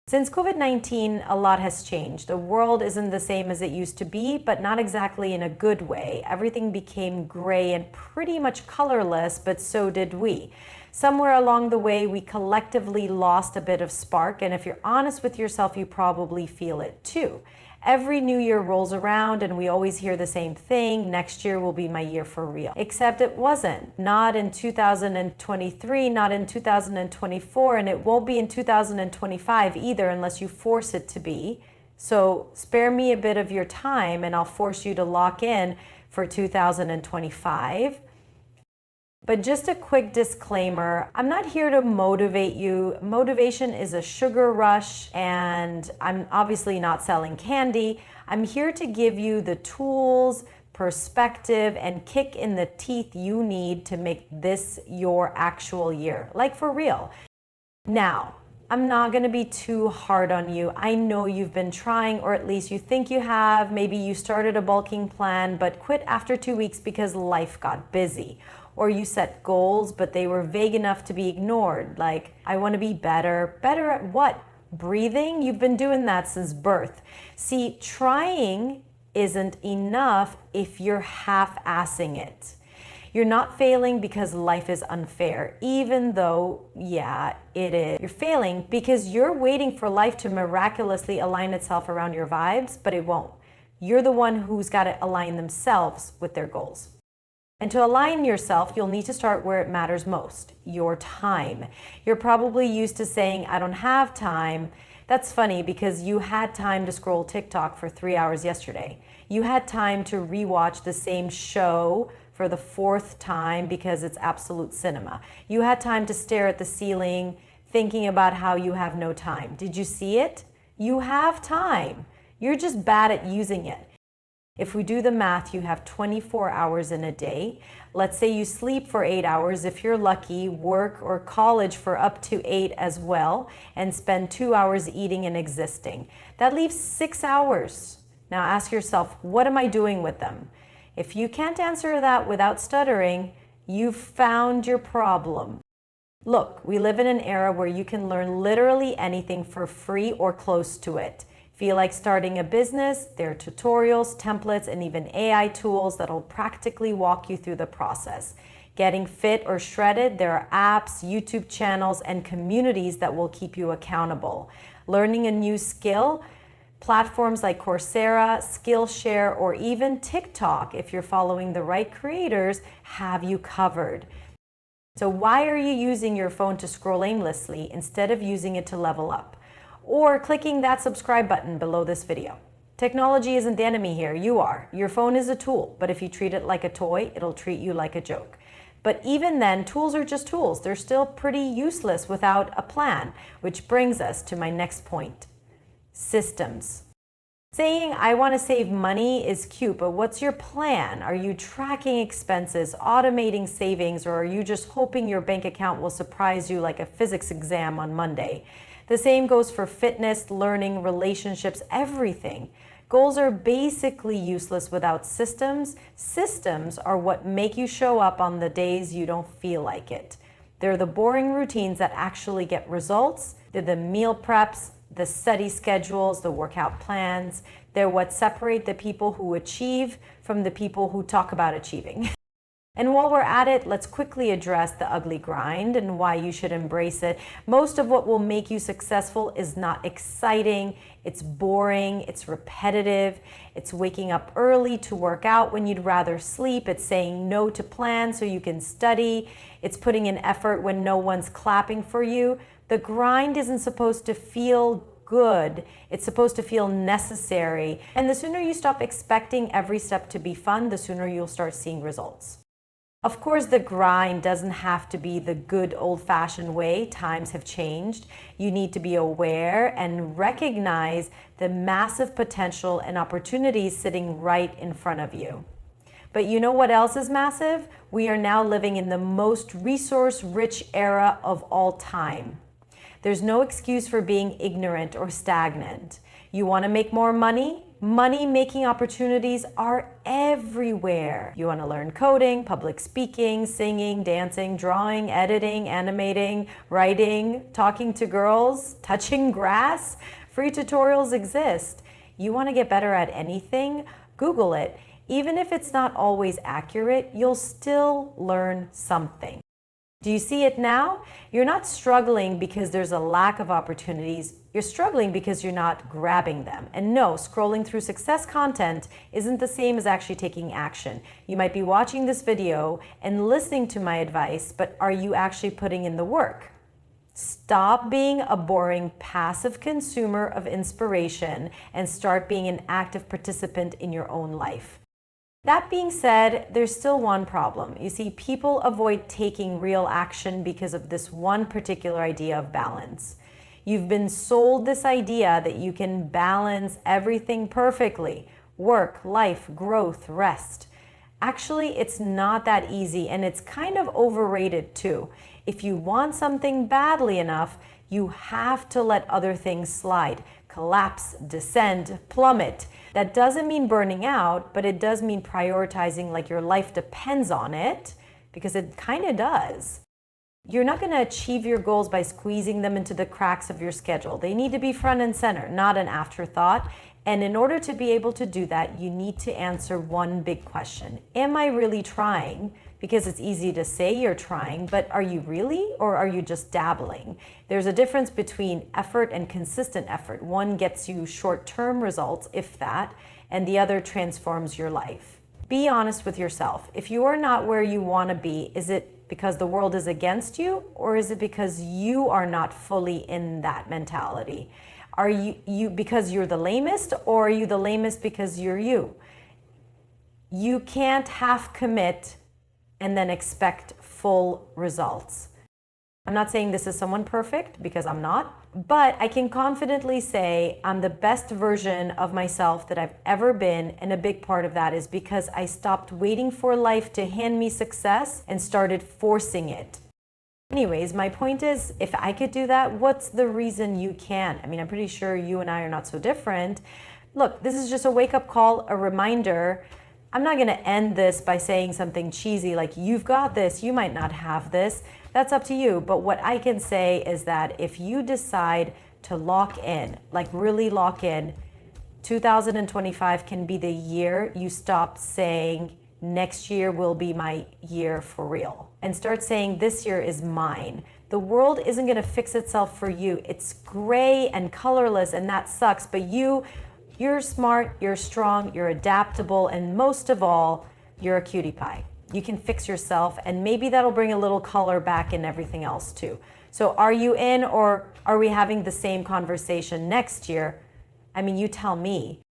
Since COVID-19, a lot has changed. The world isn't the same as it used to be, but not exactly in a good way. Everything became gray and pretty much colorless, but so did we. Somewhere along the way, we collectively lost a bit of spark, and if you're honest with yourself, you probably feel it too. Every new year rolls around and we always hear the same thing: next year will be my year for real. Except it wasn't. Not in 2023, not in 2024, and it won't be in 2025 either unless you force it to be. So spare me a bit of your time and I'll force you to lock in for 2025. But just a quick disclaimer, I'm not here to motivate you. Motivation is a sugar rush, and I'm obviously not selling candy. I'm here to give you the tools, perspective, and kick in the teeth you need to make this your actual year, like for real. Now, I'm not going to be too hard on you. I know you've been trying, or at least you think you have. Maybe you started a bulking plan, but quit after 2 weeks because life got busy. Or you set goals, but they were vague enough to be ignored. Like, I want to be better. Better at what? Breathing? You've been doing that since birth. See, trying isn't enough if you're half-assing it. You're not failing because life is unfair, even though, yeah, it is. You're failing because you're waiting for life to miraculously align itself around your vibes, but it won't. You're the one who's got to align themselves with their goals. And to align yourself, you'll need to start where it matters most, your time. You're probably used to saying, I don't have time. That's funny because you had time to scroll TikTok for 3 hours yesterday. You had time to rewatch the same show for the 4th time because it's absolute cinema. You had time to stare at the ceiling thinking about how you have no time. Did you see it? You have time. You're just bad at using it. If we do the math, you have 24 hours in a day. Let's say you sleep for 8 hours, if you're lucky, work or college for up to 8 as well, and spend 2 hours eating and existing. That leaves 6 hours. Now ask yourself, what am I doing with them? If you can't answer that without stuttering, you've found your problem. Look, we live in an era where you can learn literally anything for free or close to it. Feel like starting a business? There are tutorials, templates, and even AI tools that'll practically walk you through the process. Getting fit or shredded? There are apps, YouTube channels, and communities that will keep you accountable. Learning a new skill? Platforms like Coursera, Skillshare, or even TikTok, if you're following the right creators, have you covered. So why are you using your phone to scroll aimlessly instead of using it to level up? Or clicking that subscribe button below this video? Technology isn't the enemy here, you are. Your phone is a tool, but if you treat it like a toy, it'll treat you like a joke. But even then, tools are just tools. They're still pretty useless without a plan, which brings us to my next point. Systems. Saying I want to save money is cute, but what's your plan? Are you tracking expenses, automating savings, or are you just hoping your bank account will surprise you like a physics exam on Monday? The same goes for fitness, learning, relationships, everything. Goals are basically useless without systems. Systems are what make you show up on the days you don't feel like it. They're the boring routines that actually get results. They're the meal preps, the study schedules, the workout plans. They're what separate the people who achieve from the people who talk about achieving. And while we're at it, let's quickly address the ugly grind and why you should embrace it. Most of what will make you successful is not exciting, it's boring, it's repetitive, it's waking up early to work out when you'd rather sleep, it's saying no to plans so you can study, it's putting in effort when no one's clapping for you. The grind isn't supposed to feel good, it's supposed to feel necessary. And the sooner you stop expecting every step to be fun, the sooner you'll start seeing results. Of course, the grind doesn't have to be the good old-fashioned way. Times have changed. You need to be aware and recognize the massive potential and opportunities sitting right in front of you. But you know what else is massive? We are now living in the most resource-rich era of all time. There's no excuse for being ignorant or stagnant. You want to make more money? Money-making opportunities are everywhere. You want to learn coding, public speaking, singing, dancing, drawing, editing, animating, writing, talking to girls, touching grass? Free tutorials exist. You want to get better at anything? Google it. Even if it's not always accurate, you'll still learn something. Do you see it now? You're not struggling because there's a lack of opportunities. You're struggling because you're not grabbing them. And no, scrolling through success content isn't the same as actually taking action. You might be watching this video and listening to my advice, but are you actually putting in the work? Stop being a boring, passive consumer of inspiration and start being an active participant in your own life. That being said, there's still one problem. You see, people avoid taking real action because of this one particular idea of balance. You've been sold this idea that you can balance everything perfectly: work, life, growth, rest. Actually, it's not that easy, and it's kind of overrated too. If you want something badly enough, you have to let other things slide, collapse, descend, plummet. That doesn't mean burning out, but it does mean prioritizing like your life depends on it, because it kind of does. You're not going to achieve your goals by squeezing them into the cracks of your schedule. They need to be front and center, not an afterthought. And in order to be able to do that, you need to answer one big question. Am I really trying? Because it's easy to say you're trying, but are you really, or are you just dabbling? There's a difference between effort and consistent effort. One gets you short-term results, if that, and the other transforms your life. Be honest with yourself. If you are not where you want to be, is it because the world is against you, or is it because you are not fully in that mentality? Are you because you're the lamest, or are you the lamest because you're you? You can't half commit and then expect full results. I'm not saying this is someone perfect, because I'm not, but I can confidently say I'm the best version of myself that I've ever been, and a big part of that is because I stopped waiting for life to hand me success and started forcing it. Anyways, my point is, if I could do that, what's the reason you can't? I mean, I'm pretty sure you and I are not so different. Look, this is just a wake-up call, a reminder. I'm not going to end this by saying something cheesy like, you've got this, you might not have this. That's up to you. But what I can say is that if you decide to lock in, like really lock in, 2025 can be the year you stop saying, next year will be my year for real, and start saying, this year is mine. The world isn't going to fix itself for you. It's gray and colorless, and that sucks, but you're smart, you're strong, you're adaptable, and most of all, you're a cutie pie. You can fix yourself, and maybe that'll bring a little color back in everything else too. So are you in, or are we having the same conversation next year? I mean, you tell me.